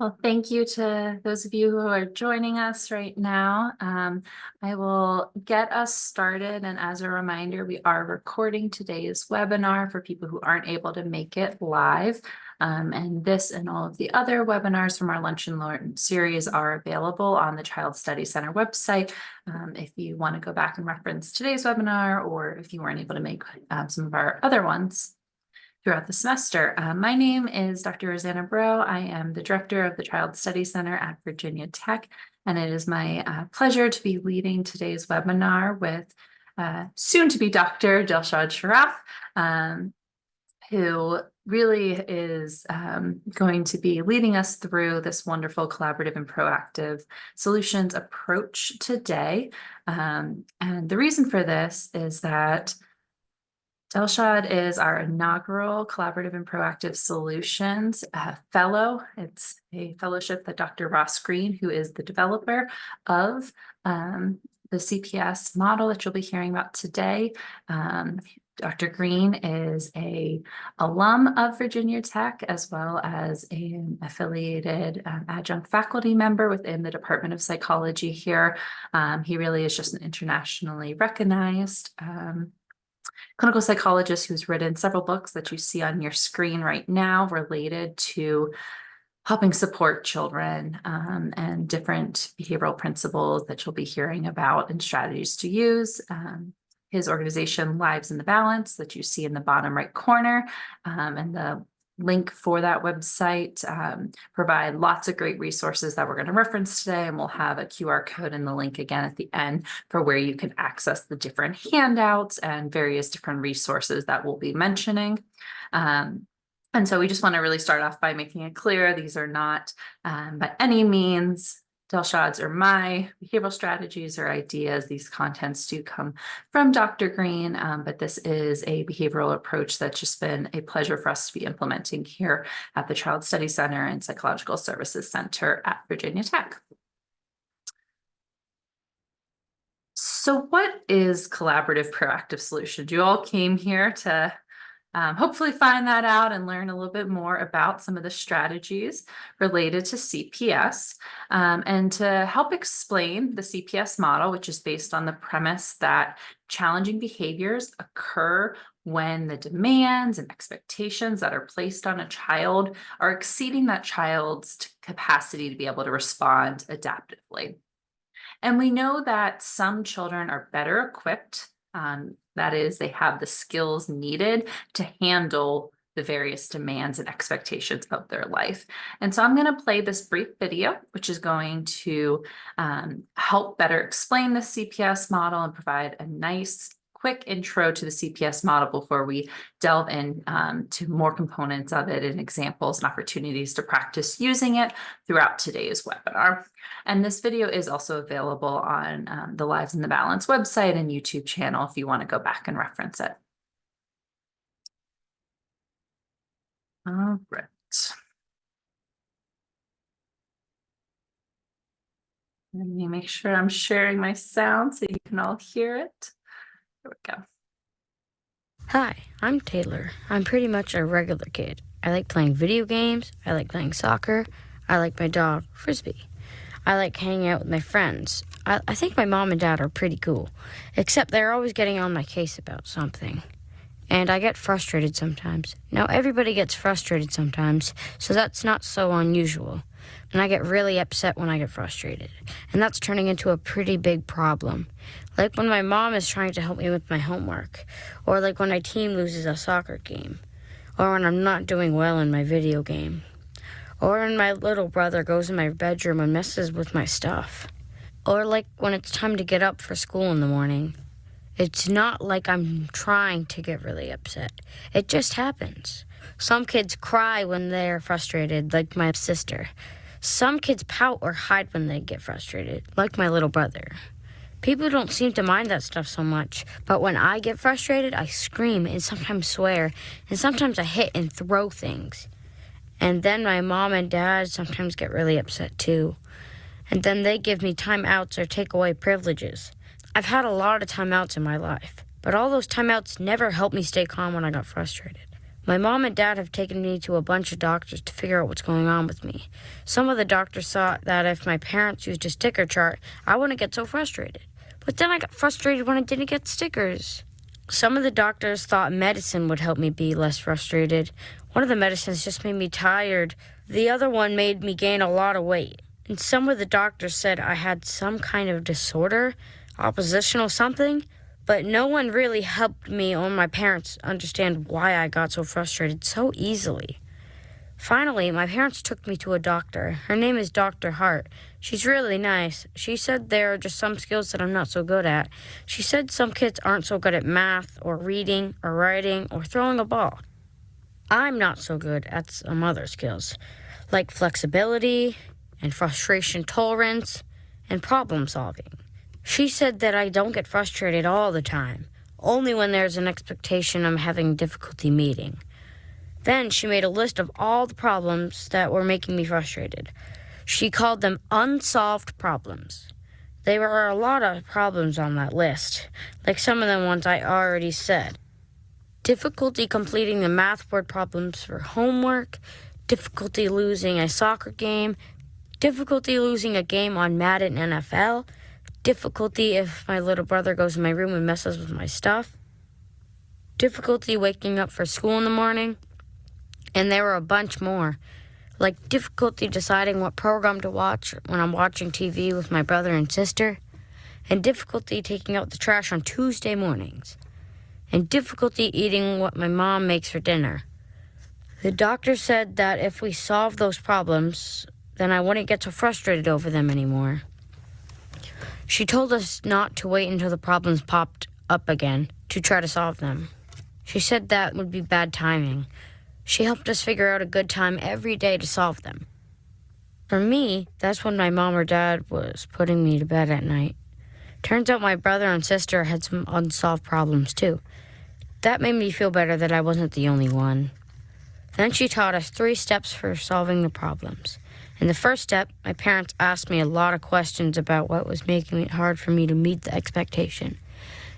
Well, thank you to those of you who are joining us right now. I will get us started. And as a reminder, we are recording today's webinar for people who aren't able to make it live. And this and all of the other webinars from our Lunch and Learn series are available on the Child Study Center website. If you want to go back and reference today's webinar, or if you weren't able to make some of our other ones throughout the semester. My name is Dr. Rosanna Breaux. I am the director of the Child Study Center at Virginia Tech, and it is my pleasure to be leading today's webinar with soon-to-be Dr. Dilshad Sharaf, who really is going to be leading us through this wonderful collaborative and proactive solutions approach today. And the reason for this is that Dilshad is our inaugural Collaborative and Proactive Solutions Fellow. It's a fellowship that Dr. Ross Green, who is the developer of the CPS model that you'll be hearing about today. Dr. Green is an alum of Virginia Tech, as well as an affiliated adjunct faculty member within the Department of Psychology here. He really is just an internationally recognized clinical psychologist who's written several books that you see on your screen right now related to helping support children and different behavioral principles that you'll be hearing about and strategies to use. His organization, Lives in the Balance, that you see in the bottom right corner, and the link for that website provide lots of great resources that we're going to reference today, and we'll have a QR code in the link again at the end for where you can access the different handouts and various different resources that we'll be mentioning. And so we just want to really start off by making it clear these are not by any means Dilshad's or my behavioral strategies or ideas. These contents do come from Dr. Green, but this is a behavioral approach that's just been a pleasure for us to be implementing here at the Child Study Center and Psychological Services Center at Virginia Tech. So what is collaborative proactive solutions? You all came here to hopefully find that out and learn a little bit more about some of the strategies related to CPS, and to help explain the CPS model, which is based on the premise that challenging behaviors occur when the demands and expectations that are placed on a child are exceeding that child's capacity to be able to respond adaptively. And we know that some children are better equipped, that is, they have the skills needed to handle the various demands and expectations of their life. And so I'm going to play this brief video, which is going to help better explain the CPS model and provide a nice quick intro to the CPS model before we delve in to more components of it and examples and opportunities to practice using it throughout today's webinar. And this video is also available on the Lives in the Balance website and YouTube channel if you want to go back and reference it. All right. Let me make sure I'm sharing my sound so you can all hear it. There we go. Hi, I'm Taylor. I'm pretty much a regular kid. I like playing video games, I like playing soccer, I like my dog, Frisbee. I like hanging out with my friends. I think my mom and dad are pretty cool, except they're always getting on my case about something. And I get frustrated sometimes. Now, everybody gets frustrated sometimes, so that's not so unusual. And I get really upset when I get frustrated. And that's turning into a pretty big problem. Like when my mom is trying to help me with my homework, or like when my team loses a soccer game, or when I'm not doing well in my video game, or when my little brother goes in my bedroom and messes with my stuff, or like when it's time to get up for school in the morning. It's not like I'm trying to get really upset. It just happens. Some kids cry when they're frustrated, like my sister. Some kids pout or hide when they get frustrated, like my little brother. People don't seem to mind that stuff so much, but when I get frustrated, I scream and sometimes swear, and sometimes I hit and throw things. And then my mom and dad sometimes get really upset too. And then they give me timeouts or take away privileges. I've had a lot of timeouts in my life, but all those timeouts never helped me stay calm when I got frustrated. My mom and dad have taken me to a bunch of doctors to figure out what's going on with me. Some of the doctors thought that if my parents used a sticker chart, I wouldn't get so frustrated. But then I got frustrated when I didn't get stickers. Some of the doctors thought medicine would help me be less frustrated. One of the medicines just made me tired. The other one made me gain a lot of weight. And some of the doctors said I had some kind of disorder, oppositional something. But no one really helped me or my parents understand why I got so frustrated so easily. Finally, my parents took me to a doctor. Her name is Dr. Hart. She's really nice. She said there are just some skills that I'm not so good at. She said some kids aren't so good at math or reading or writing or throwing a ball. I'm not so good at some other skills, like flexibility and frustration tolerance and problem solving. She said that I don't get frustrated all the time, only when there's an expectation I'm having difficulty meeting. Then she made a list of all the problems that were making me frustrated. She called them unsolved problems. There were a lot of problems on that list, like some of the ones I already said. Difficulty completing the math word problems for homework, difficulty losing a soccer game, difficulty losing a game on Madden NFL, difficulty if my little brother goes in my room and messes with my stuff, difficulty waking up for school in the morning, and there were a bunch more, like difficulty deciding what program to watch when I'm watching TV with my brother and sister, and difficulty taking out the trash on Tuesday mornings, and difficulty eating what my mom makes for dinner. The doctor said that if we solved those problems, then I wouldn't get so frustrated over them anymore. She told us not to wait until the problems popped up again to try to solve them. She said that would be bad timing. She helped us figure out a good time every day to solve them. For me, that's when my mom or dad was putting me to bed at night. Turns out my brother and sister had some unsolved problems too. That made me feel better that I wasn't the only one. Then she taught us 3 steps for solving the problems. In the first step, my parents asked me a lot of questions about what was making it hard for me to meet the expectation.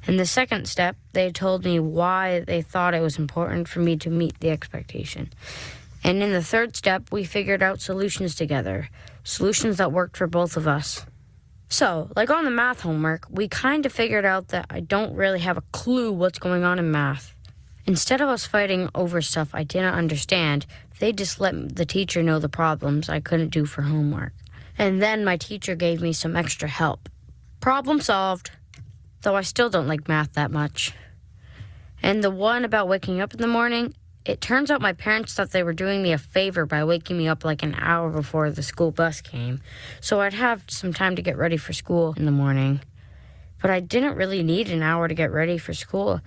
In the second step, they told me why they thought it was important for me to meet the expectation. And in the third step, we figured out solutions together, solutions that worked for both of us. So, like on the math homework, we kind of figured out that I don't really have a clue what's going on in math. Instead of us fighting over stuff I didn't understand, they just let the teacher know the problems I couldn't do for homework. And then my teacher gave me some extra help. Problem solved, though I still don't like math that much. And the one about waking up in the morning, it turns out my parents thought they were doing me a favor by waking me up like an hour before the school bus came, so I'd have some time to get ready for school in the morning. But I didn't really need an hour to get ready for school.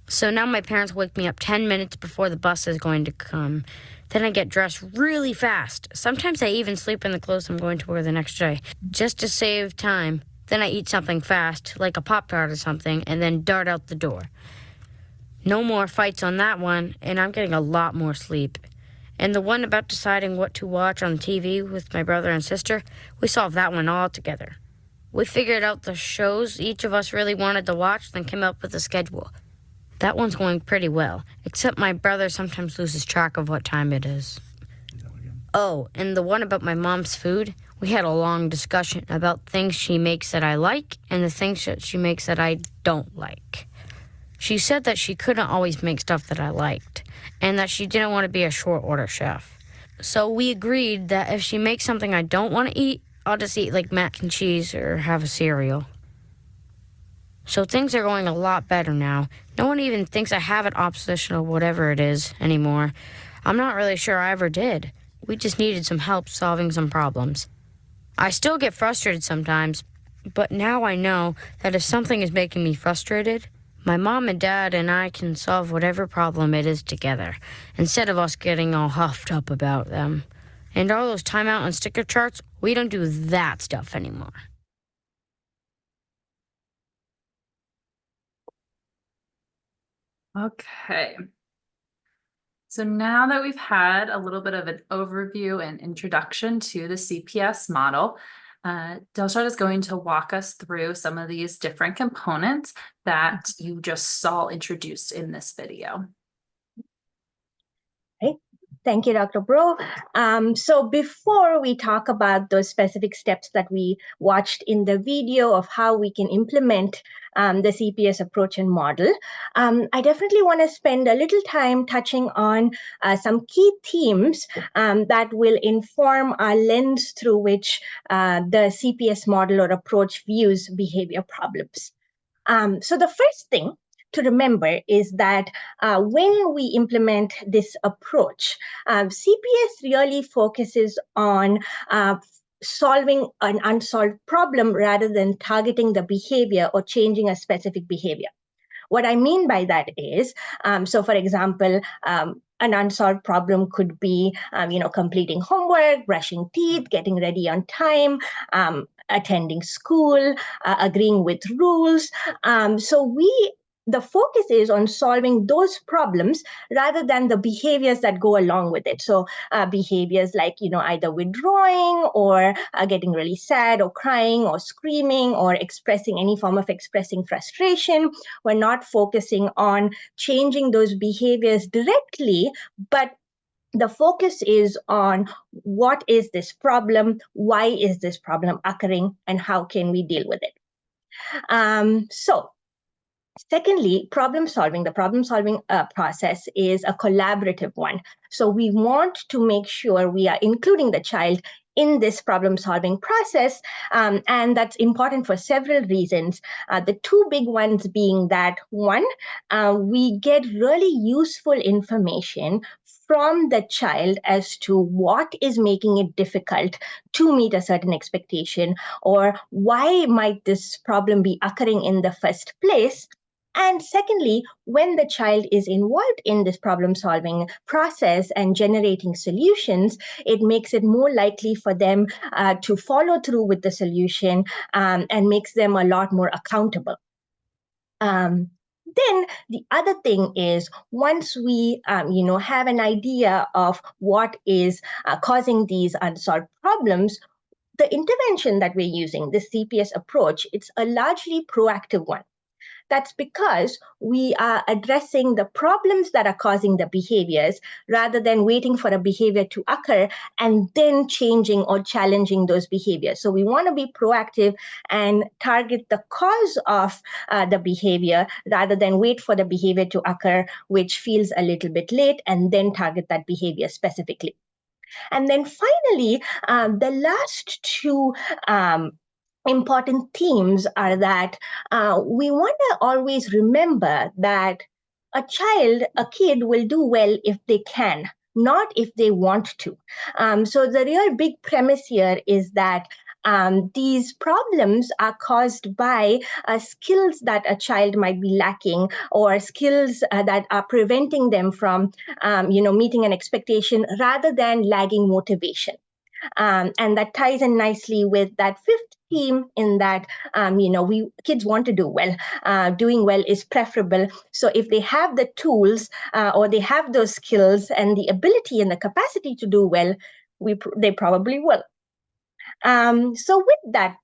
So now my parents wake me up 10 minutes before the bus is going to come. Then I get dressed really fast. Sometimes I even sleep in the clothes I'm going to wear the next day, just to save time. Then I eat something fast, like a Pop-Tart or something, and then dart out the door. No more fights on that one, and I'm getting a lot more sleep. And the one about deciding what to watch on TV with my brother and sister, we solved that one all together. We figured out the shows each of us really wanted to watch, then came up with a schedule. That one's going pretty well, except my brother sometimes loses track of what time it is. Oh, and the one about my mom's food, we had a long discussion about things she makes that I like and the things that she makes that I don't like. She said that she couldn't always make stuff that I liked, and that she didn't want to be a short-order chef. So we agreed that if she makes something I don't want to eat, I'll just eat like mac and cheese or have a cereal. So things are going a lot better now. No one even thinks I have an oppositional whatever it is anymore. I'm not really sure I ever did. We just needed some help solving some problems. I still get frustrated sometimes, but now I know that if something is making me frustrated, my mom and dad and I can solve whatever problem it is together, instead of us getting all huffed up about them. And all those timeout and sticker charts, we don't do that stuff anymore. Okay. So now that we've had a little bit of an overview and introduction to the CPS model, Delshad is going to walk us through some of these different components that you just saw introduced in this video. Thank you, Dr. Bro. So before we talk about those specific steps that we watched in the video of how we can implement the CPS approach and model, I definitely want to spend a little time touching on some key themes that will inform our lens through which the CPS model or approach views behavior problems. So the first thing to remember is that when we implement this approach, CPS really focuses on solving an unsolved problem rather than targeting the behavior or changing a specific behavior. What I mean by that is, so for example, an unsolved problem could be, completing homework, brushing teeth, getting ready on time, attending school, agreeing with rules. The focus is on solving those problems rather than the behaviors that go along with it. So behaviors like, either withdrawing or getting really sad or crying or screaming or expressing any form of expressing frustration. We're not focusing on changing those behaviors directly, but the focus is on what is this problem, why is this problem occurring, and how can we deal with it. Secondly, the problem solving process is a collaborative one. So we want to make sure we are including the child in this problem solving process. And that's important for several reasons. The two big ones being that one, we get really useful information from the child as to what is making it difficult to meet a certain expectation, or why might this problem be occurring in the first place. And secondly, when the child is involved in this problem solving process and generating solutions, it makes it more likely for them to follow through with the solution and makes them a lot more accountable. Then the other thing is, once we have an idea of what is causing these unsolved problems, the intervention that we're using, the CPS approach, it's a largely proactive one. That's because we are addressing the problems that are causing the behaviors rather than waiting for a behavior to occur and then changing or challenging those behaviors. So we want to be proactive and target the cause of the behavior rather than wait for the behavior to occur, which feels a little bit late, and then target that behavior specifically. And then finally, the last two important themes are that we want to always remember that a kid will do well if they can, not if they want to. So the real big premise here is that these problems are caused by skills that a child might be lacking, or skills that are preventing them from, meeting an expectation rather than lagging motivation. And that ties in nicely with that fifth theme in that, kids want to do well. Doing well is preferable. So if they have the tools or they have those skills and the ability and the capacity to do well, they probably will. So with that,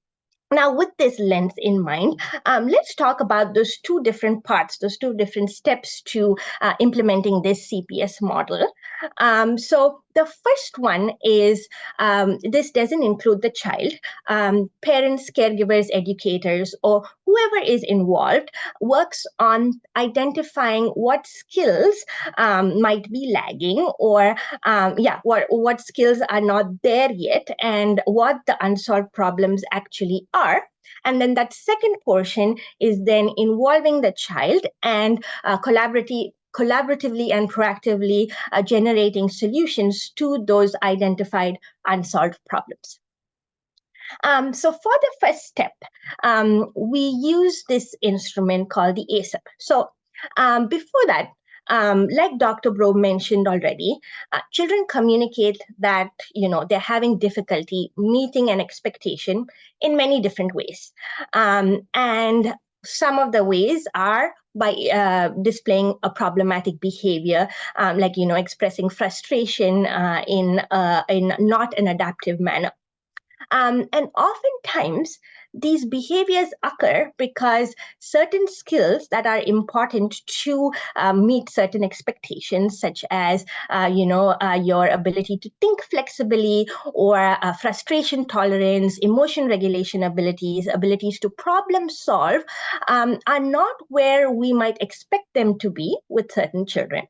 now, with this lens in mind, let's talk about those two different parts, those two different steps to implementing this CPS model. So the first one is, this doesn't include the child. Parents, caregivers, educators, or whoever is involved works on identifying what skills might be lagging, or what skills are not there yet, and what the unsolved problems actually are. And then that second portion is then involving the child and collaboratively and proactively generating solutions to those identified unsolved problems. So for the first step, we use this instrument called the ASAP. So before that, like Dr. Bro mentioned already, children communicate that they're having difficulty meeting an expectation in many different ways, and some of the ways are by displaying a problematic behavior, like expressing frustration in not an adaptive manner. And oftentimes, these behaviors occur because certain skills that are important to meet certain expectations, such as your ability to think flexibly, or frustration tolerance, emotion regulation abilities to problem solve, are not where we might expect them to be with certain children.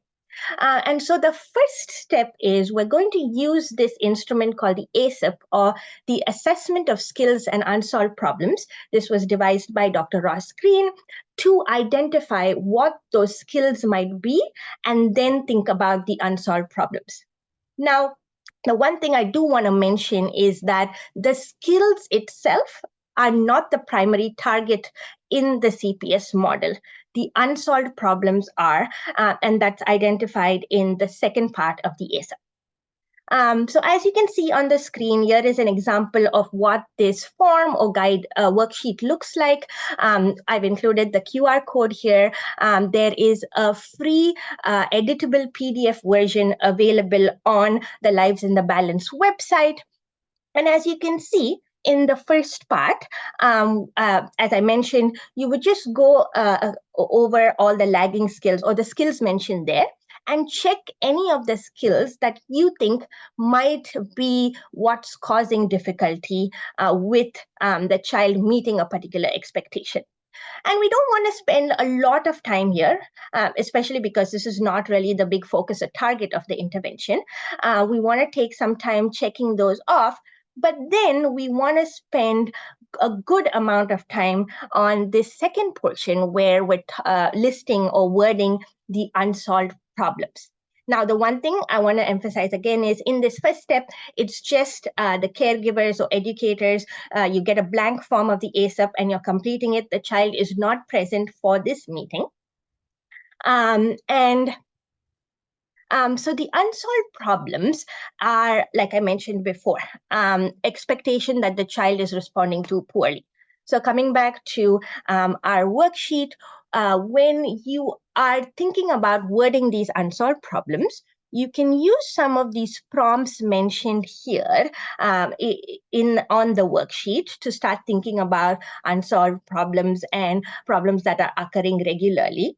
And so the first step is we're going to use this instrument called the ASAP, or the Assessment of Skills and Unsolved Problems. This was devised by Dr. Ross Green to identify what those skills might be and then think about the unsolved problems. Now, the one thing I do want to mention is that the skills itself are not the primary target in the CPS model. The unsolved problems are, and that's identified in the second part of the ASAP. So as you can see on the screen, here is an example of what this form or guide worksheet looks like. I've included the QR code here. There is a free editable PDF version available on the Lives in the Balance website. And as you can see, in the first part, as I mentioned, you would just go over all the lagging skills or the skills mentioned there and check any of the skills that you think might be what's causing difficulty with the child meeting a particular expectation. And we don't want to spend a lot of time here, especially because this is not really the big focus or target of the intervention. We want to take some time checking those off, but then we want to spend a good amount of time on this second portion where we're listing or wording the unsolved problems. Now, the one thing I want to emphasize again is in this first step, it's just the caregivers or educators. You get a blank form of the ASAP and you're completing it. The child is not present for this meeting. So the unsolved problems are, like I mentioned before, expectation that the child is responding to poorly. So coming back to our worksheet, when you are thinking about wording these unsolved problems, you can use some of these prompts mentioned here on the worksheet to start thinking about unsolved problems and problems that are occurring regularly.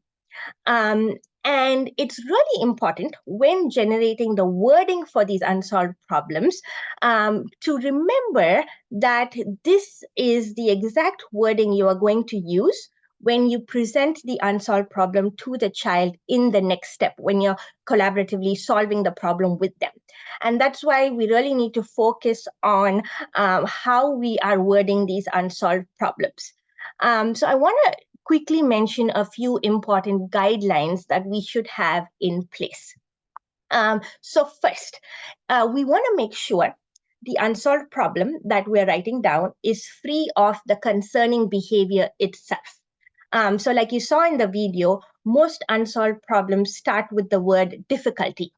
And it's really important when generating the wording for these unsolved problems to remember that this is the exact wording you are going to use when you present the unsolved problem to the child in the next step, when you're collaboratively solving the problem with them. And that's why we really need to focus on how we are wording these unsolved problems. So I want to quickly mention a few important guidelines that we should have in place. So first, we want to make sure the unsolved problem that we're writing down is free of the concerning behavior itself. So like you saw in the video, most unsolved problems start with the word difficulty.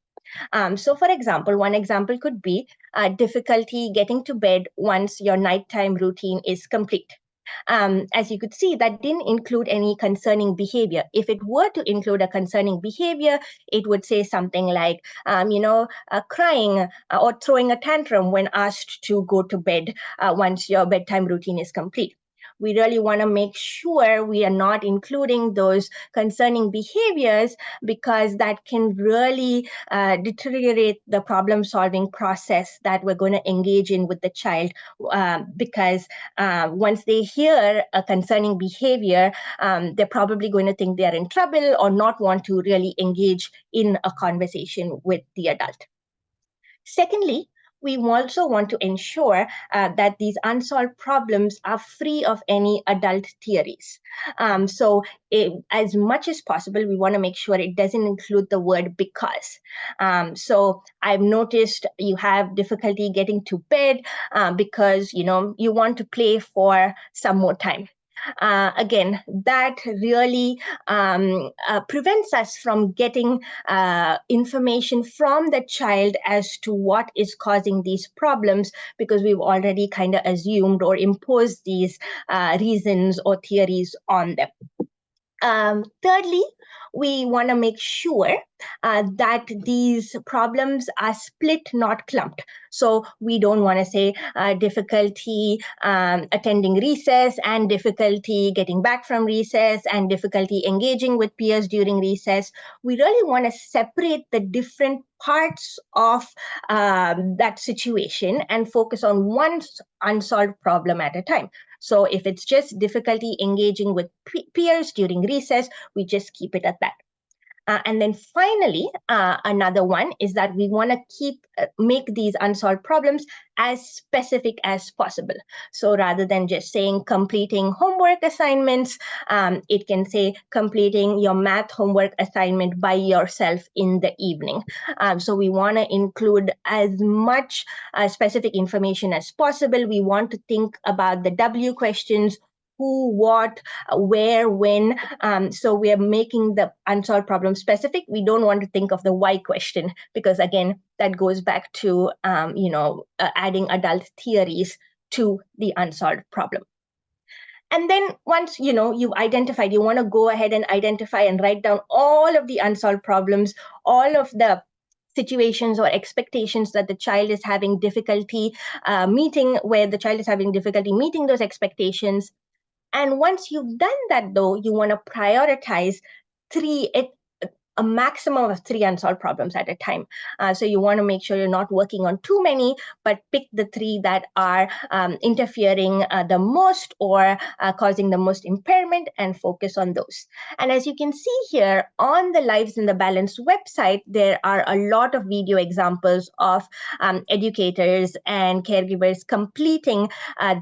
So for example, one example could be difficulty getting to bed once your nighttime routine is complete. As you could see, that didn't include any concerning behavior. If it were to include a concerning behavior, it would say something like, crying or throwing a tantrum when asked to go to bed once your bedtime routine is complete. We really want to make sure we are not including those concerning behaviors, because that can really deteriorate the problem-solving process that we're going to engage in with the child, because once they hear a concerning behavior, they're probably going to think they're in trouble or not want to really engage in a conversation with the adult. Secondly, we also want to ensure that these unsolved problems are free of any adult theories. So as much as possible, we want to make sure it doesn't include the word because. So I've noticed you have difficulty getting to bed because you want to play for some more time. Again, that really prevents us from getting information from the child as to what is causing these problems, because we've already kind of assumed or imposed these reasons or theories on them. Thirdly, we want to make sure that these problems are split, not clumped. So we don't want to say difficulty attending recess and difficulty getting back from recess and difficulty engaging with peers during recess. We really want to separate the different parts of that situation and focus on one unsolved problem at a time. So if it's just difficulty engaging with peers during recess, we just keep it at that. And then finally, another one is that we want to make these unsolved problems as specific as possible. So rather than just saying completing homework assignments, it can say completing your math homework assignment by yourself in the evening. So we want to include as much specific information as possible. We want to think about the W questions: who, what, where, when. So we are making the unsolved problem specific. We don't want to think of the why question, because again, that goes back to adding adult theories to the unsolved problem. And then once you've identified, you want to go ahead and identify and write down all of the unsolved problems, all of the situations or expectations that the child is having difficulty meeting, where the child is having difficulty meeting those expectations. And once you've done that, though, you want to prioritize a maximum of 3 unsolved problems at a time. So you want to make sure you're not working on too many, but pick the 3 that are interfering the most or causing the most impairment and focus on those. And as you can see here on the Lives in the Balance website, there are a lot of video examples of educators and caregivers completing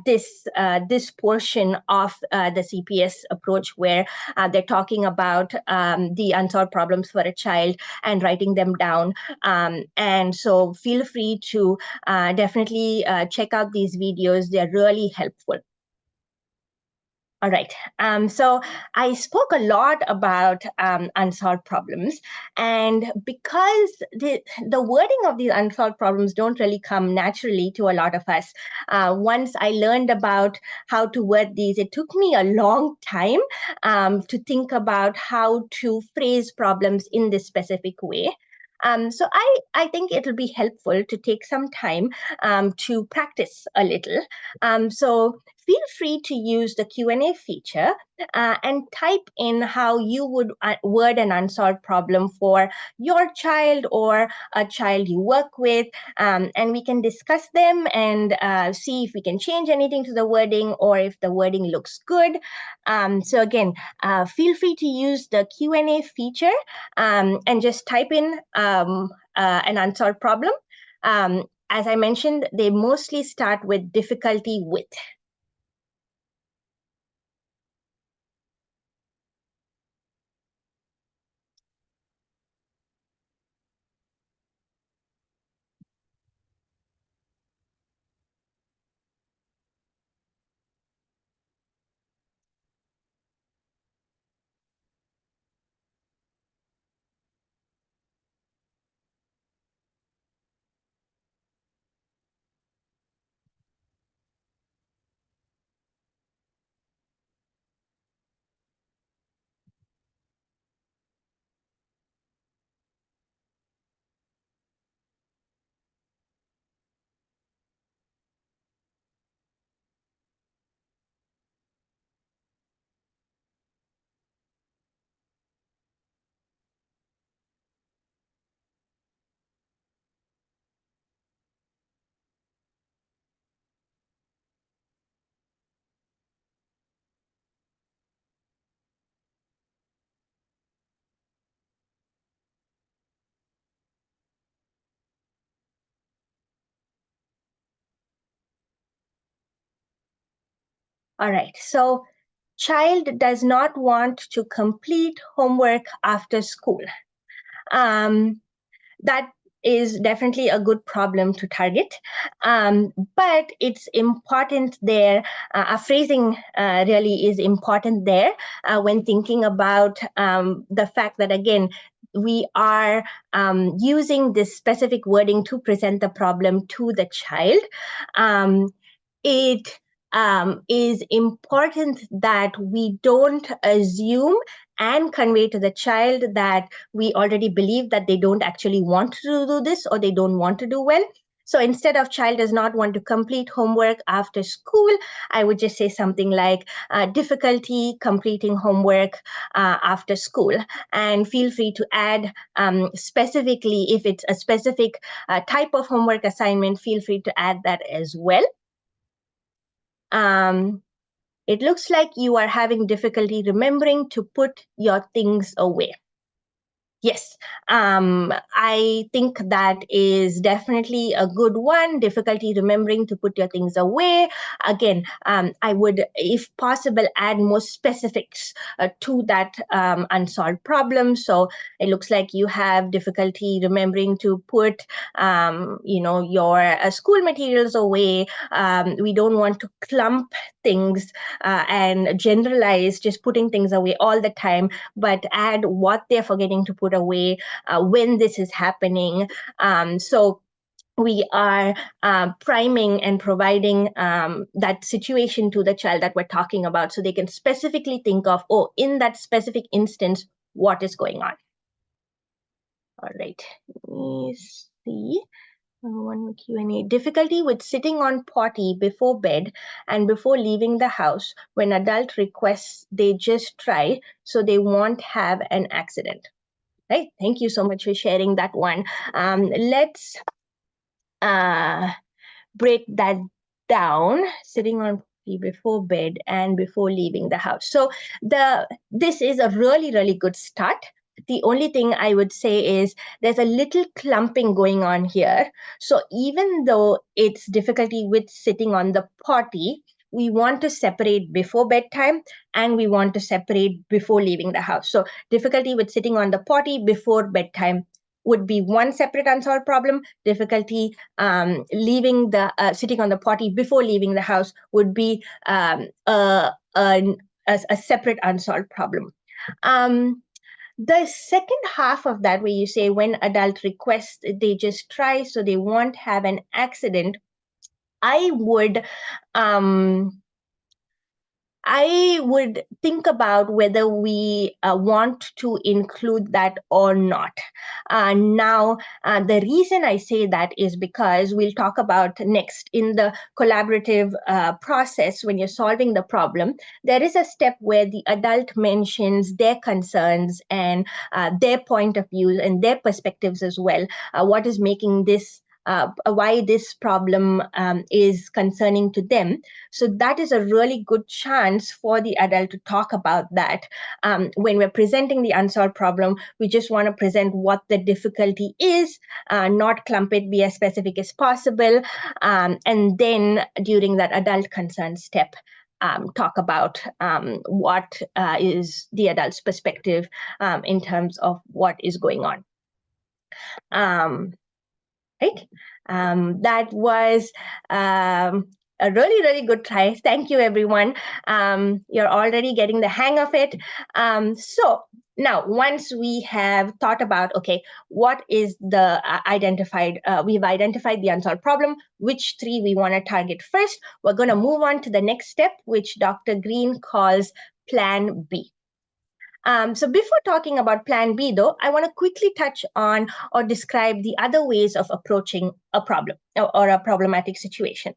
this portion of the CPS approach, where they're talking about the unsolved problems for a child and writing them down. And so feel free to definitely check out these videos. They're really helpful. All right. So I spoke a lot about unsolved problems, and because the wording of these unsolved problems don't really come naturally to a lot of us. Once I learned about how to word these, it took me a long time to think about how to phrase problems in this specific way. So I think it'll be helpful to take some time to practice a little. So feel free to use the Q&A feature and type in how you would word an unsolved problem for your child or a child you work with, and we can discuss them and see if we can change anything to the wording or if the wording looks good. So again, feel free to use the Q&A feature and just type in an unsolved problem. As I mentioned, they mostly start with difficulty with. All right, so child does not want to complete homework after school. That is definitely a good problem to target, but it's important there. A phrasing really is important there when thinking about the fact that, again, we are using this specific wording to present the problem to the child. It is important that we don't assume and convey to the child that we already believe that they don't actually want to do this or they don't want to do well. So instead of child does not want to complete homework after school, I would just say something like difficulty completing homework after school. And feel free to add specifically, if it's a specific type of homework assignment, feel free to add that as well. It looks like you are having difficulty remembering to put your things away. Yes, I think that is definitely a good one. Difficulty remembering to put your things away. Again, I would, if possible, add more specifics to that unsolved problem. So it looks like you have difficulty remembering to put, your school materials away. We don't want to clump things and generalize just putting things away all the time, but add what they're forgetting to put away, when this is happening. So we are priming and providing that situation to the child that we're talking about, so they can specifically think of, oh, in that specific instance, what is going on. All right, let me see. One Q&A. Difficulty with sitting on potty before bed and before leaving the house. When adult requests, they just try so they won't have an accident. Right? Thank you so much for sharing that one. Let's break that down. Sitting on before bed and before leaving the house. So this is a really, really good start. The only thing I would say is there's a little clumping going on here. So even though it's difficulty with sitting on the potty, we want to separate before bedtime and we want to separate before leaving the house. So difficulty with sitting on the potty before bedtime would be one separate unsolved problem. Difficulty leaving the sitting on the potty before leaving the house would be a separate unsolved problem. The second half of that, where you say when adult requests, they just try so they won't have an accident, I would think about whether we want to include that or not. Now, the reason I say that is because we'll talk about next in the collaborative process. When you're solving the problem, there is a step where the adult mentions their concerns and their point of view and their perspectives as well. What is making this why this problem is concerning to them. So that is a really good chance for the adult to talk about that. When we're presenting the unsolved problem, we just want to present what the difficulty is, not clump it, be as specific as possible. And then during that adult concern step, talk about what is the adult's perspective in terms of what is going on. Right? That was a really, really good try. Thank you, everyone. You're already getting the hang of it. So now, once we have thought about, okay, what is the we've identified the unsolved problem, which three we want to target first, we're going to move on to the next step, which Dr. Green calls Plan B. So before talking about Plan B, though, I want to quickly touch on or describe the other ways of approaching a problem or a problematic situation.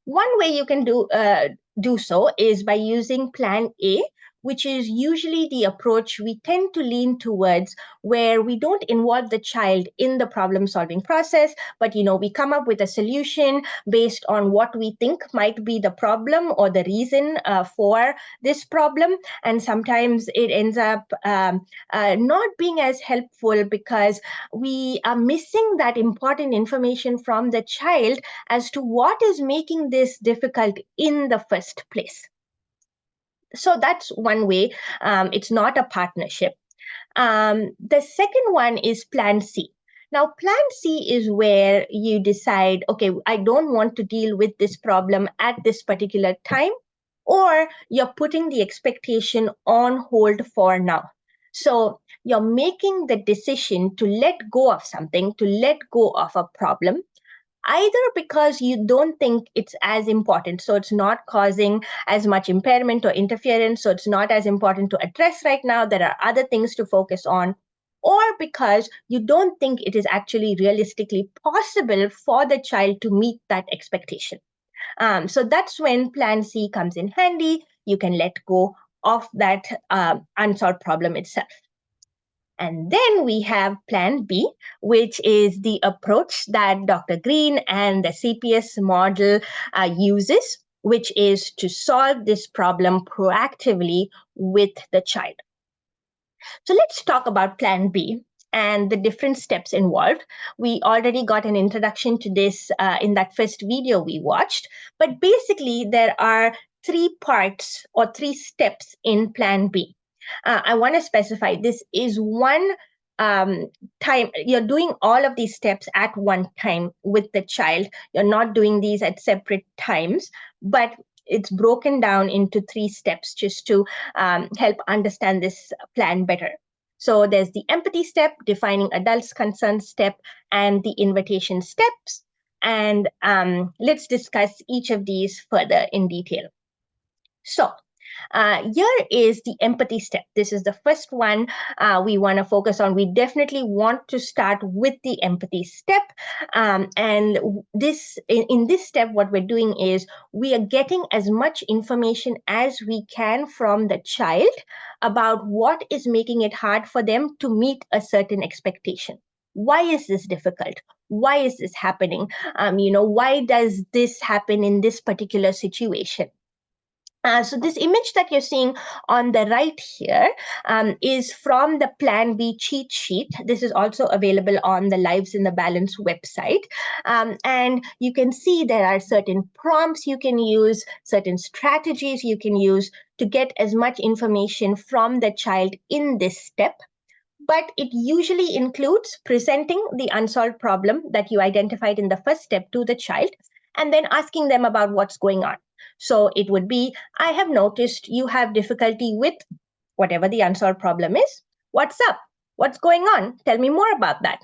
One way you can do so is by using Plan A, which is usually the approach we tend to lean towards, where we don't involve the child in the problem-solving process, but we come up with a solution based on what we think might be the problem or the reason for this problem. And sometimes it ends up not being as helpful because we are missing that important information from the child as to what is making this difficult in the first place. So that's one way. It's not a partnership. The second one is Plan C. Now, Plan C is where you decide, okay, I don't want to deal with this problem at this particular time, or you're putting the expectation on hold for now. So you're making the decision to let go of something, to let go of a problem, either because you don't think it's as important, so it's not causing as much impairment or interference, so it's not as important to address right now, there are other things to focus on, or because you don't think it is actually realistically possible for the child to meet that expectation. So that's when Plan C comes in handy. You can let go of that unsolved problem itself. And then we have Plan B, which is the approach that Dr. Green and the CPS model uses, which is to solve this problem proactively with the child. So let's talk about Plan B and the different steps involved. We already got an introduction to this in that first video we watched, but basically there are three parts or three steps in Plan B. I want to specify this is one time. You're doing all of these steps at one time with the child. You're not doing these at separate times, but it's broken down into three steps just to help understand this plan better. So there's the empathy step, defining adults' concern step, and the invitation steps. And let's discuss each of these further in detail. So here is the empathy step. This is the first one we want to focus on. We definitely want to start with the empathy step. And this in this step, what we're doing is we are getting as much information as we can from the child about what is making it hard for them to meet a certain expectation. Why is this difficult? Why is this happening? Why does this happen in this particular situation? So this image that you're seeing on the right here is from the Plan B cheat sheet. This is also available on the Lives in the Balance website. And you can see there are certain prompts you can use, certain strategies you can use to get as much information from the child in this step. But it usually includes presenting the unsolved problem that you identified in the first step to the child, and then asking them about what's going on. So it would be, I have noticed you have difficulty with whatever the unsolved problem is. What's up? What's going on? Tell me more about that.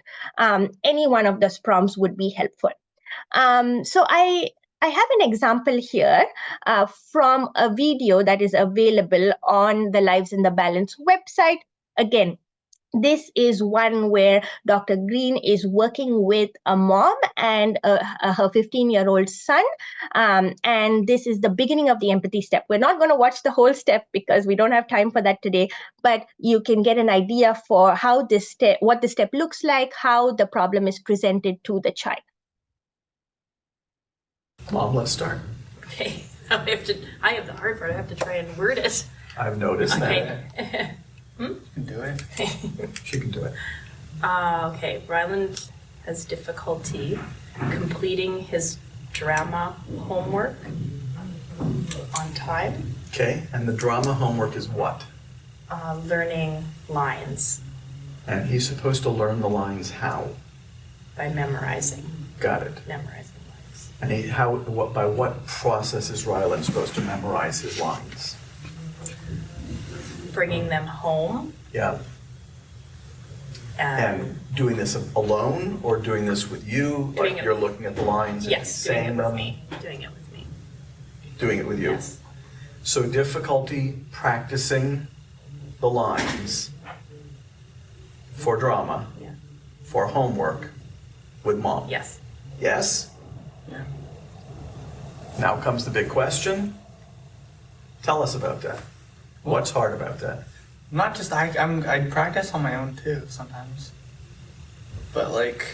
Any one of those prompts would be helpful. So I have an example here from a video that is available on the Lives in the Balance website. Again, this is one where Dr. Green is working with a mom and her 15-year-old son. And this is the beginning of the empathy step. We're not going to watch the whole step because we don't have time for that today, but you can get an idea for how this step, what the step looks like, how the problem is presented to the child. Mom, let's start. Okay, I have the hard part. I have to try and word it. I've noticed that. Okay. You can do it. She can do it. Okay, Ryland has difficulty completing his drama homework on time. Okay, and the drama homework is what? Learning lines And he's supposed to learn the lines how? by memorizing. Got it. Memorizing lines. And by what process is Ryland supposed to memorize his lines? Bringing them home. Yeah. And doing this alone or doing this with you? Doing Like it you're with- looking at the lines and Yes, doing it saying with them? me. Doing it with me. Doing it with you? Yes. So difficulty practicing the lines for drama, Yeah. for homework with mom? Yes. Yes? Yeah. Now comes the big question. Tell us about that. What's hard about that? Not just I practice on my own too sometimes, but like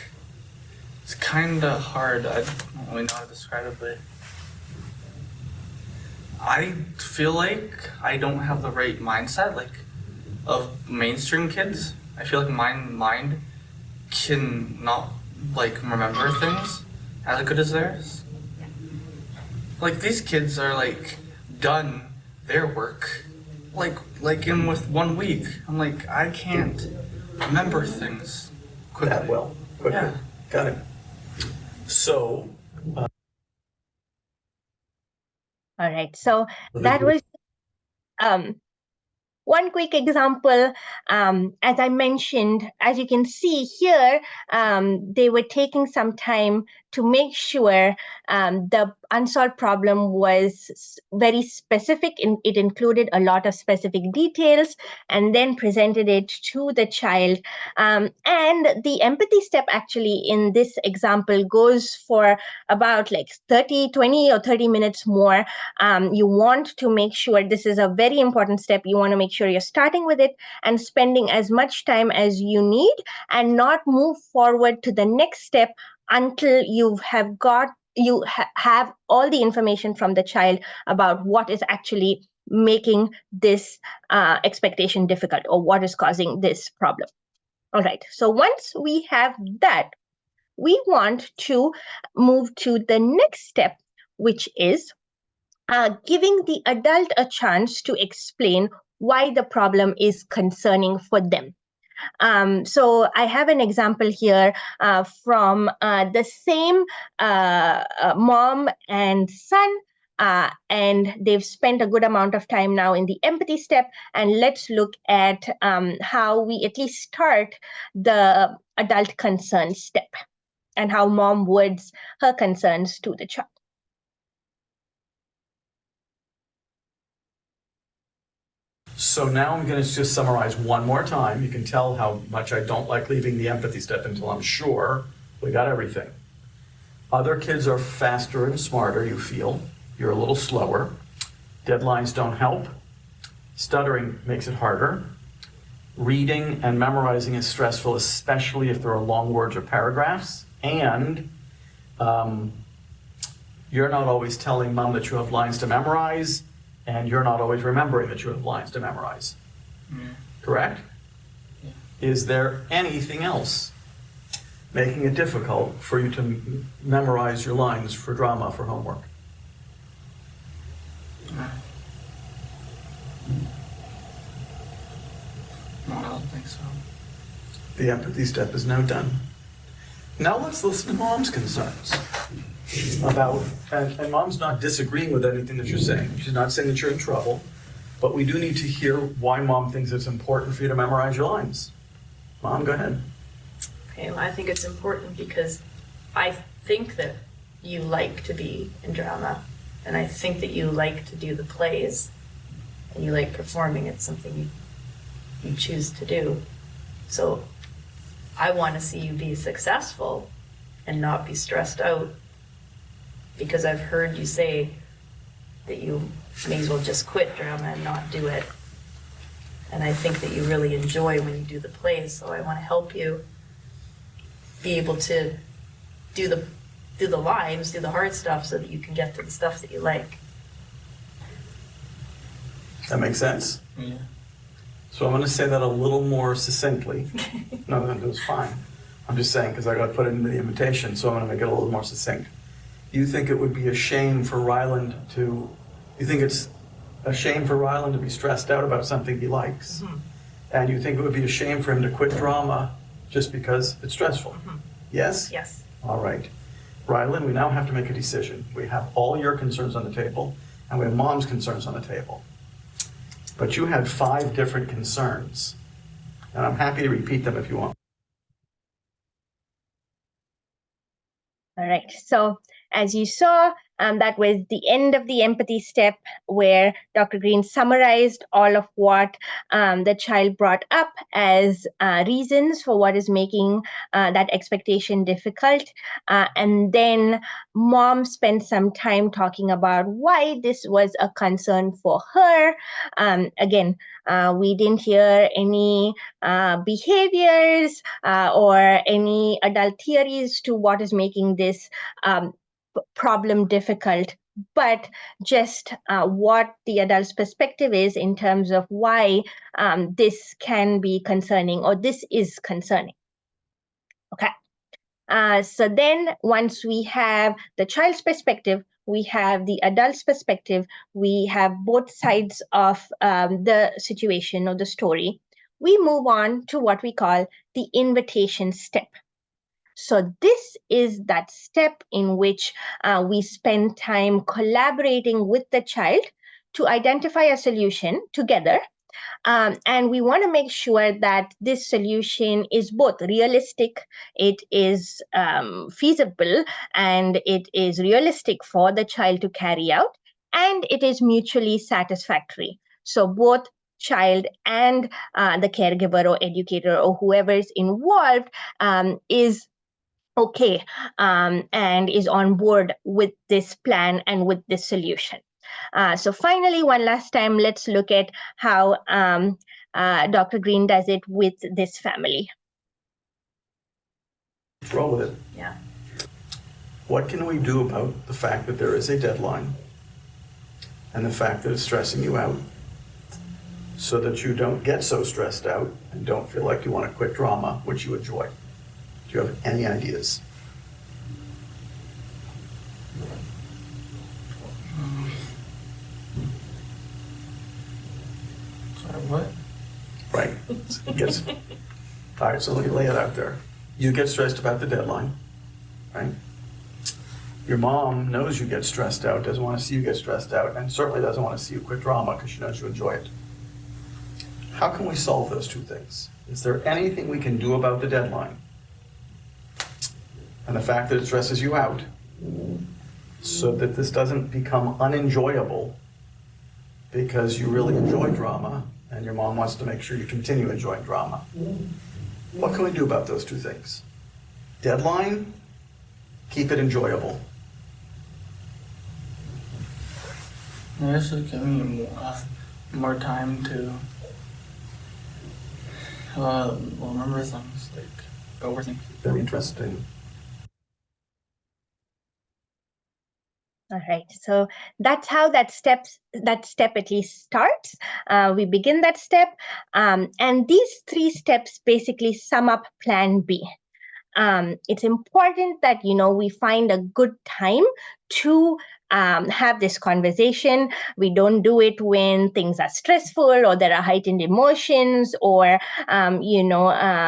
it's kind of hard. I don't really know how to describe it, but I feel like I don't have the right mindset like of mainstream kids. I feel like my mind can not like remember things as good as theirs. Like these kids are like done their work like in with 1 week. I'm like, I can't remember things quickly. That well, quickly. Yeah. Got it. So, All right. So that was One quick example, as I mentioned, as you can see here, they were taking some time to make sure the unsolved problem was very specific. It included a lot of specific details, and then presented it to the child. And the empathy step actually in this example goes for about like 20 or 30 minutes more. You want to make sure this is a very important step. You want to make sure you're starting with it and spending as much time as you need, and not move forward to the next step until you have have all the information from the child about what is actually making this expectation difficult, or what is causing this problem. All right, so once we have that, we want to move to the next step, which is giving the adult a chance to explain why the problem is concerning for them. So I have an example here from the same mom and son, and they've spent a good amount of time now in the empathy step. And let's look at how we at least start the adult concern step, and how mom words her concerns to the child. So now I'm going to just summarize one more time. You can tell how much I don't like leaving the empathy step until I'm sure we got everything. Other kids are faster and smarter, you feel. You're a little slower. Deadlines don't help. Stuttering makes it harder. Reading and memorizing is stressful, especially if there are long words or paragraphs. And you're not always telling mom that you have lines to memorize, and you're not always remembering that you have lines to memorize. Correct? Yeah. Is there anything else making it difficult for you to memorize your lines for drama, for homework? No, I don't think so. The empathy step is now done. Now let's listen to mom's concerns about, and mom's not disagreeing with anything that you're saying. She's not saying that you're in trouble, but we do need to hear why mom thinks it's important for you to memorize your lines. Mom, go ahead. Okay, well, I think it's important because I think that you like to be in drama, and I think that you like to do the plays, and you like performing. It's something you choose to do. So I want to see you be successful and not be stressed out, because I've heard you say that you may as well just quit drama and not do it. And I think that you really enjoy when you do the plays, so I want to help you be able to do the lines, do the hard stuff, so that you can get to the stuff that you like. That makes sense? Yeah. So I'm going to say that a little more succinctly. No, that was fine. I'm just saying because I got to put it into the invitation, so I'm going to make it a little more succinct. You think it would be a shame for Ryland to, you think it's a shame for Ryland to be stressed out about something he likes, and you think it would be a shame for him to quit drama just because it's stressful. Yes? Yes. All right. Ryland, we now have to make a decision. We have all your concerns on the table, and we have mom's concerns on the table. But you had 5 different concerns, and I'm happy to repeat them if you want. All right, so as you saw, that was the end of the empathy step, where Dr. Green summarized all of what the child brought up as reasons for what is making that expectation difficult. And then mom spent some time talking about why this was a concern for her. Again, we didn't hear any behaviors or any adult theories to what is making this problem difficult, but just what the adult's perspective is in terms of why this can be concerning, or this is concerning. Okay. So then once we have the child's perspective, we have the adult's perspective, we have both sides of the situation or the story, we move on to what we call the invitation step. So this is that step in which we spend time collaborating with the child to identify a solution together And we want to make sure that this solution is both realistic, it is feasible, and it is realistic for the child to carry out, and it is mutually satisfactory. So both child and the caregiver or educator or whoever is involved is okay and is on board with this plan and with this solution. So finally, one last time, let's look at how Dr. Green does it with this family. Let's roll with it. Yeah. What can we do about the fact that there is a deadline and the fact that it's stressing you out so that you don't get so stressed out and don't feel like you want to quit drama, which you enjoy? Do you have any ideas? Sorry, what? Right. Yes. All right, so let me lay it out there. You get stressed about the deadline, right? Your mom knows you get stressed out, doesn't want to see you get stressed out, and certainly doesn't want to see you quit drama because she knows you enjoy it. How can we solve those two things? Is there anything we can do about the deadline and the fact that it stresses you out so that this doesn't become unenjoyable because you really enjoy drama and your mom wants to make sure you continue enjoying drama? What can we do about those two things? Deadline, keep it enjoyable. This will give me more time to remember things, like overthink. Very interesting. All right, so that's how that step at least starts. We begin that step, and these 3 steps basically sum up Plan B. It's important that we find a good time to have this conversation. We don't do it when things are stressful or there are heightened emotions, or either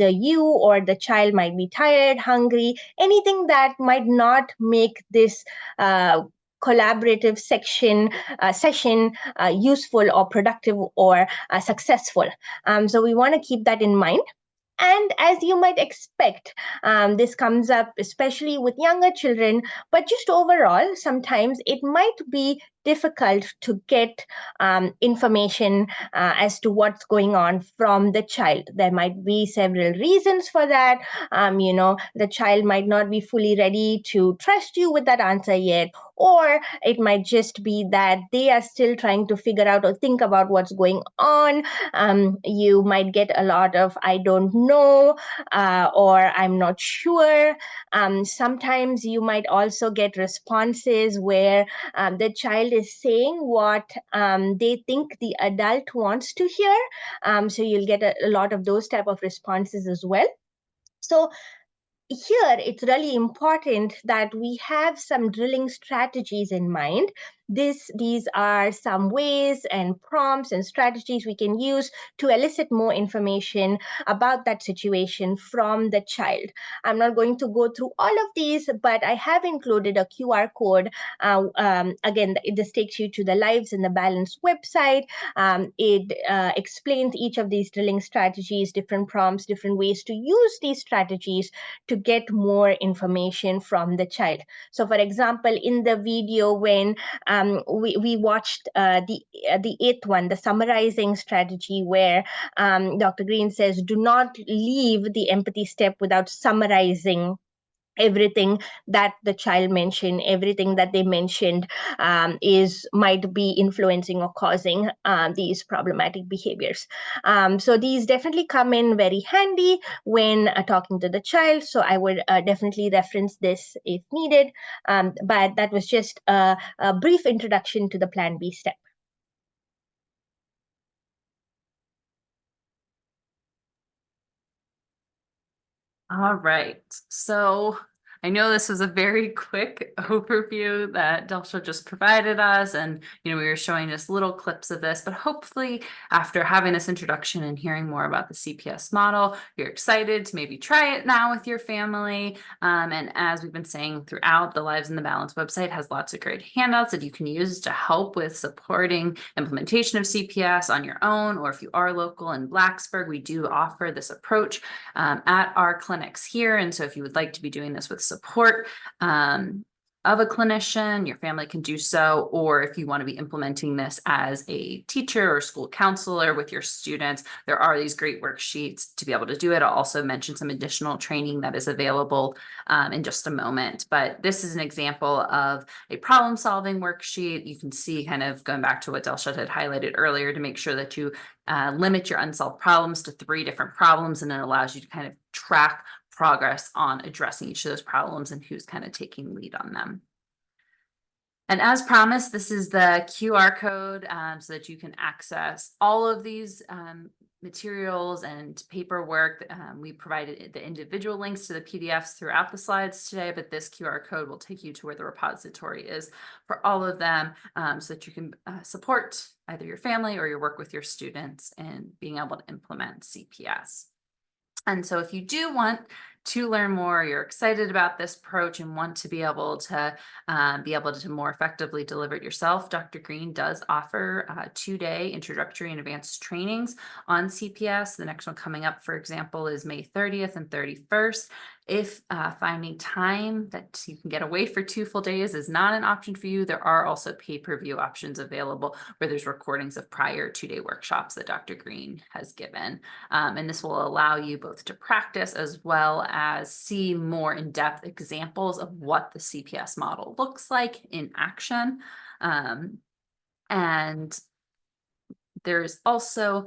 you or the child might be tired, hungry, anything that might not make this collaborative session useful or productive or successful. So we want to keep that in mind. And as you might expect, this comes up especially with younger children, but just overall, sometimes it might be difficult to get information as to what's going on from the child. There might be several reasons for that. The child might not be fully ready to trust you with that answer yet, or it might just be that they are still trying to figure out or think about what's going on. You might get a lot of "I don't know" or "I'm not sure." Sometimes you might also get responses where the child is saying what they think the adult wants to hear. So you'll get a lot of those type of responses as well. So here it's really important that we have some drilling strategies in mind. These are some ways and prompts and strategies we can use to elicit more information about that situation from the child. I'm not going to go through all of these, but I have included a QR code. Again, this takes you to the Lives in the Balance website. It explains each of these drilling strategies, different prompts, different ways to use these strategies to get more information from the child. So for example, in the video when we watched the 8th one, the summarizing strategy, where Dr. Green says, do not leave the empathy step without summarizing everything that the child mentioned, everything that they mentioned might be influencing or causing these problematic behaviors. So these definitely come in very handy when talking to the child. So I would definitely reference this if needed. But that was just a brief introduction to the Plan B step. All right. So I know this was a very quick overview that Delsha just provided us, and we were showing just little clips of this, but hopefully after having this introduction and hearing more about the CPS model, you're excited to maybe try it now with your family. And as we've been saying throughout, the Lives in the Balance website has lots of great handouts that you can use to help with supporting implementation of CPS on your own, or if you are local in Blacksburg, we do offer this approach at our clinics here. And so if you would like to be doing this with support of a clinician, your family can do so. Or if you want to be implementing this as a teacher or school counselor with your students, there are these great worksheets to be able to do it. I'll also mention some additional training that is available in just a moment. But this is an example of a problem-solving worksheet. You can see, kind of going back to what Delsha had highlighted earlier, to make sure that you limit your unsolved problems to 3 different problems, and it allows you to kind of track progress on addressing each of those problems and who's kind of taking lead on them. And as promised, this is the QR code so that you can access all of these materials and paperwork. We provided the individual links to the PDFs throughout the slides today, but this QR code will take you to where the repository is for all of them, so that you can support either your family or your work with your students in being able to implement CPS. And so if you do want to learn more, you're excited about this approach and want to be able to more effectively deliver it yourself, Dr. Green does offer 2-day introductory and advanced trainings on CPS. The next one coming up, for example, is May 30th and 31st. If finding time that you can get away for 2 full days is not an option for you, there are also pay-per-view options available where there's recordings of prior 2-day workshops that Dr. Green has given. And this will allow you both to practice as well as see more in-depth examples of what the CPS model looks like in action. And there's also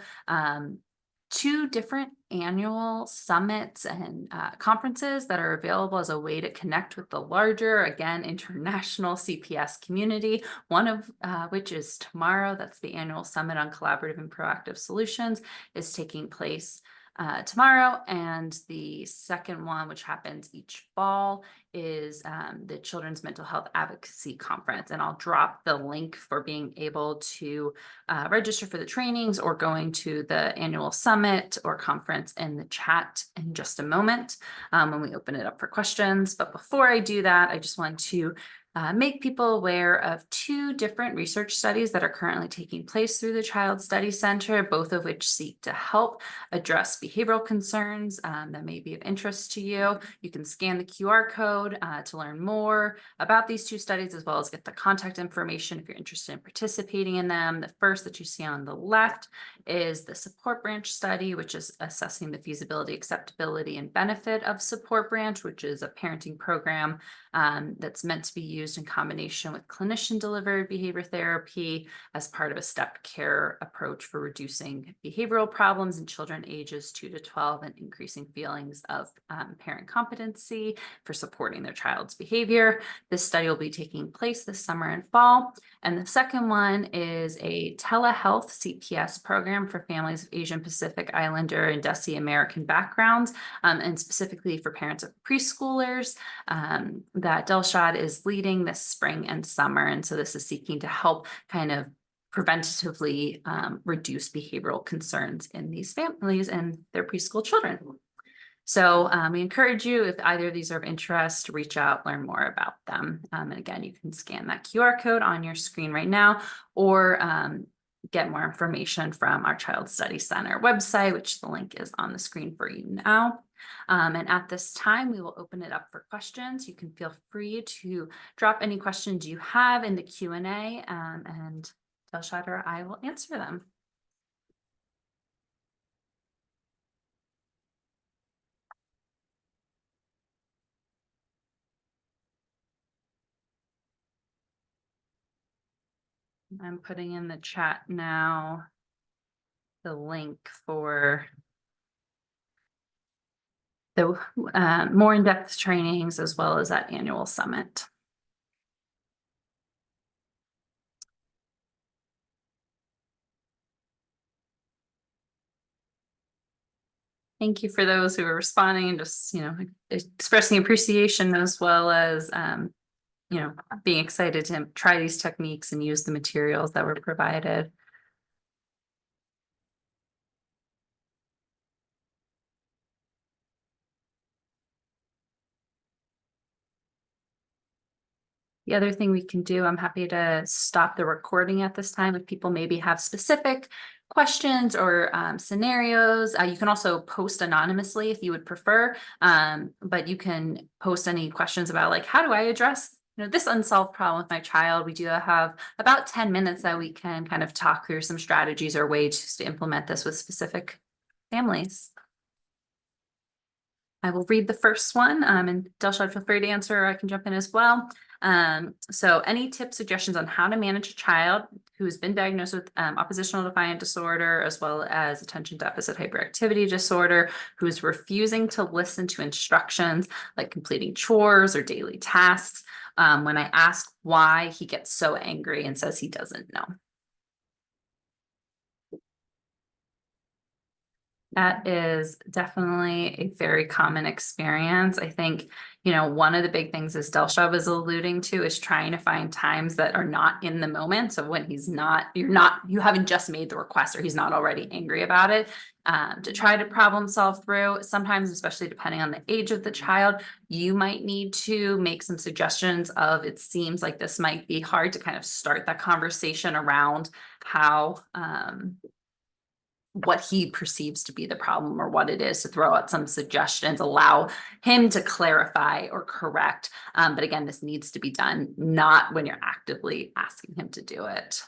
2 different annual summits and conferences that are available as a way to connect with the larger, again, international CPS community, one of which is tomorrow. That's the annual Summit on Collaborative and Proactive Solutions, is taking place tomorrow. And the second one, which happens each fall, is the Children's Mental Health Advocacy Conference. And I'll drop the link for being able to register for the trainings or going to the annual summit or conference in the chat in just a moment when we open it up for questions. But before I do that, I just want to make people aware of 2 different research studies that are currently taking place through the Child Study Center, both of which seek to help address behavioral concerns that may be of interest to you. You can scan the QR code to learn more about these 2 studies, as well as get the contact information if you're interested in participating in them. The first that you see on the left is the Support Branch study, which is assessing the feasibility, acceptability, and benefit of Support Branch, which is a parenting program that's meant to be used in combination with clinician-delivered behavior therapy as part of a stepped care approach for reducing behavioral problems in children ages 2 to 12 and increasing feelings of parent competency for supporting their child's behavior. This study will be taking place this summer and fall. And the second one is a telehealth CPS program for families of Asian Pacific Islander and Desi American backgrounds, and specifically for parents of preschoolers that Delshad is leading this spring and summer. And so this is seeking to help kind of preventatively reduce behavioral concerns in these families and their preschool children. So we encourage you, if either of these are of interest, to reach out, learn more about them. And again, you can scan that QR code on your screen right now, or get more information from our Child Study Center website, which the link is on the screen for you now. And at this time, we will open it up for questions. You can feel free to drop any questions you have in the Q&A, and Delshad or I will answer them. I'm putting in the chat now the link for the more in-depth trainings as well as that annual summit. Thank you for those who are responding and just, expressing appreciation as well as, being excited to try these techniques and use the materials that were provided. The other thing we can do, I'm happy to stop the recording at this time if people maybe have specific questions or scenarios. You can also post anonymously if you would prefer, but you can post any questions about like, how do I address this unsolved problem with my child? We do have about 10 minutes that we can kind of talk through some strategies or ways to implement this with specific families. I will read the first one, and Delshad, feel free to answer, or I can jump in as well. So any tips, suggestions on how to manage a child who's been diagnosed with oppositional defiant disorder, as well as attention deficit hyperactivity disorder, who's refusing to listen to instructions like completing chores or daily tasks. When I ask why, he gets so angry and says he doesn't know. That is definitely a very common experience. I think, one of the big things as Delshad was alluding to is trying to find times that are not in the moment. So when you haven't just made the request or he's not already angry about it, to try to problem solve through. Sometimes, especially depending on the age of the child, you might need to make some suggestions of, it seems like this might be hard, to kind of start that conversation around how, what he perceives to be the problem or what it is, to throw out some suggestions, allow him to clarify or correct. But again, this needs to be done not when you're actively asking him to do it.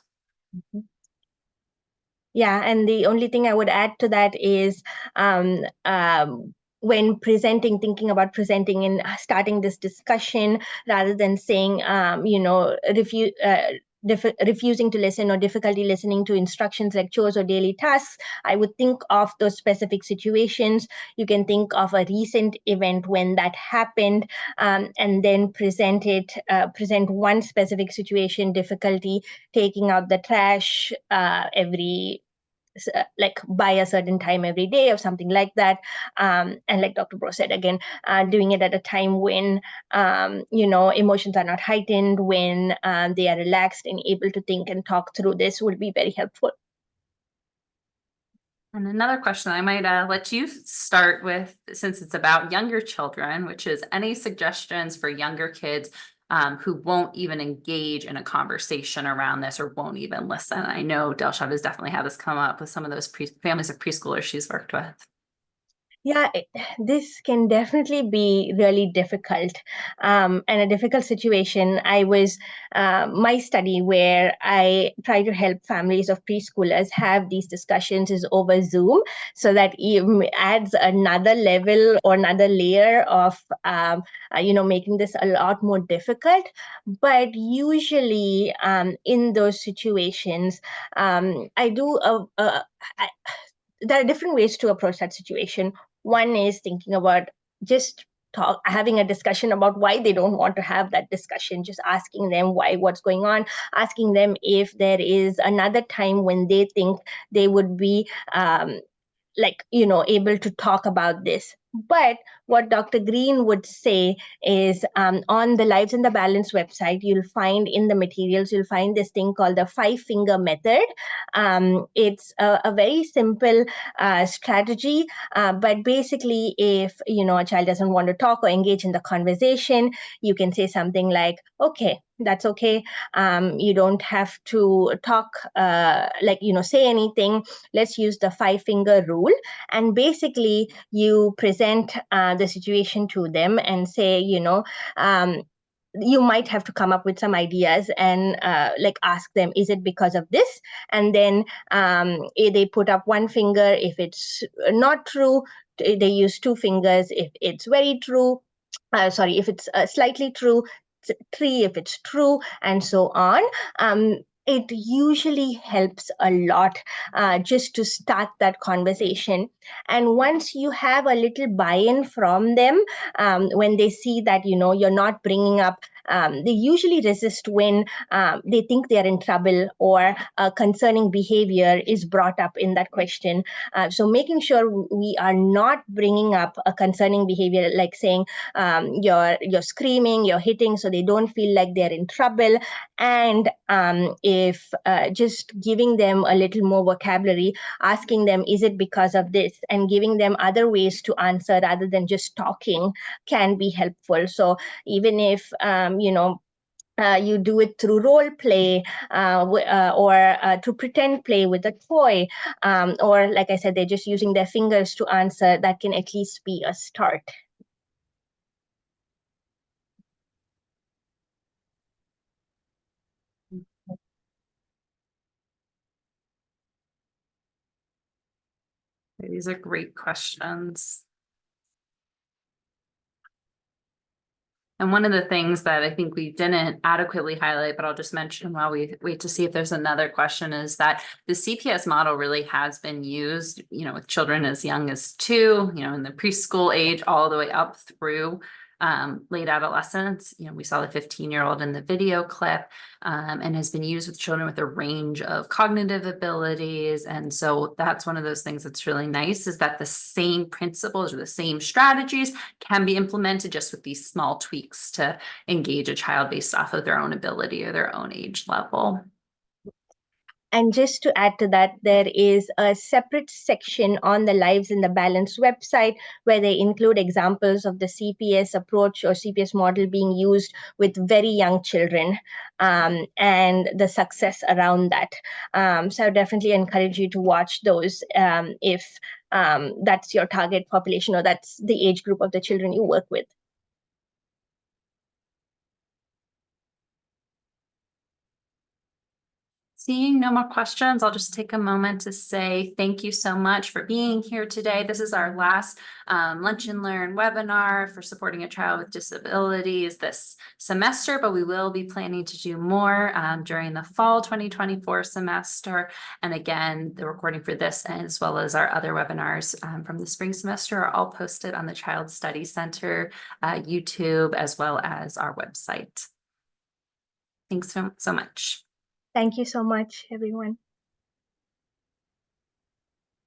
Yeah, and the only thing I would add to that is when thinking about presenting and starting this discussion, rather than saying, refusing to listen or difficulty listening to instructions like chores or daily tasks, I would think of those specific situations. You can think of a recent event when that happened, and then present one specific situation: difficulty taking out the trash like by a certain time every day or something like that. And like Dr. Bro said, again, doing it at a time when, emotions are not heightened, when they are relaxed and able to think and talk through this would be very helpful. And another question I might let you start with, since it's about younger children, which is any suggestions for younger kids who won't even engage in a conversation around this or won't even listen. I know Delshad has definitely had this come up with some of those families of preschoolers she's worked with. Yeah, this can definitely be really difficult, and a difficult situation. I was my study where I try to help families of preschoolers have these discussions is over Zoom, so that it adds another level or another layer of making this a lot more difficult. But usually, in those situations, I do there are different ways to approach that situation. One is thinking about just having a discussion about why they don't want to have that discussion, just asking them what's going on, asking them if there is another time when they think they would be able to talk about this. But what Dr. Green would say is, on the Lives in the Balance website, you'll find in the materials, you'll find this thing called the 5-finger method. It's a very simple strategy, but basically, if a child doesn't want to talk or engage in the conversation, you can say something like, okay, that's okay. You don't have to talk, say anything. Let's use the 5-finger rule. And basically, you present the situation to them and say, you might have to come up with some ideas and ask them, is it because of this? And then they put up one finger if it's not true. They use 2 fingers if it's very true. If it's slightly true, 3 if it's true, and so on. It usually helps a lot just to start that conversation. And once you have a little buy-in from them, when they see that you're not bringing up they usually resist when they think they are in trouble or concerning behavior is brought up in that question. So making sure we are not bringing up a concerning behavior, like saying you're screaming, you're hitting, so they don't feel like they're in trouble. And if just giving them a little more vocabulary, asking them, is it because of this? And giving them other ways to answer rather than just talking can be helpful. So even if, you do it through role play or to pretend play with a toy, or like I said, they're just using their fingers to answer, that can at least be a start. These are great questions. And one of the things that I think we didn't adequately highlight, but I'll just mention while we wait to see if there's another question, is that the CPS model really has been used, with children as young as 2, in the preschool age, all the way up through late adolescence. We saw the 15-year-old in the video clip, and has been used with children with a range of cognitive abilities. And so that's one of those things that's really nice, is that the same principles or the same strategies can be implemented just with these small tweaks to engage a child based off of their own ability or their own age level. And just to add to that, there is a separate section on the Lives in the Balance website where they include examples of the CPS approach or CPS model being used with very young children, and the success around that. So I would definitely encourage you to watch those if that's your target population or that's the age group of the children you work with. Seeing no more questions, I'll just take a moment to say thank you so much for being here today. This is our last Lunch and Learn webinar for supporting a child with disabilities this semester, but we will be planning to do more during the fall 2024 semester. And again, the recording for this, as well as our other webinars from the spring semester, are all posted on the Child Study Center YouTube, as well as our website. Thanks so much. Thank you so much, everyone.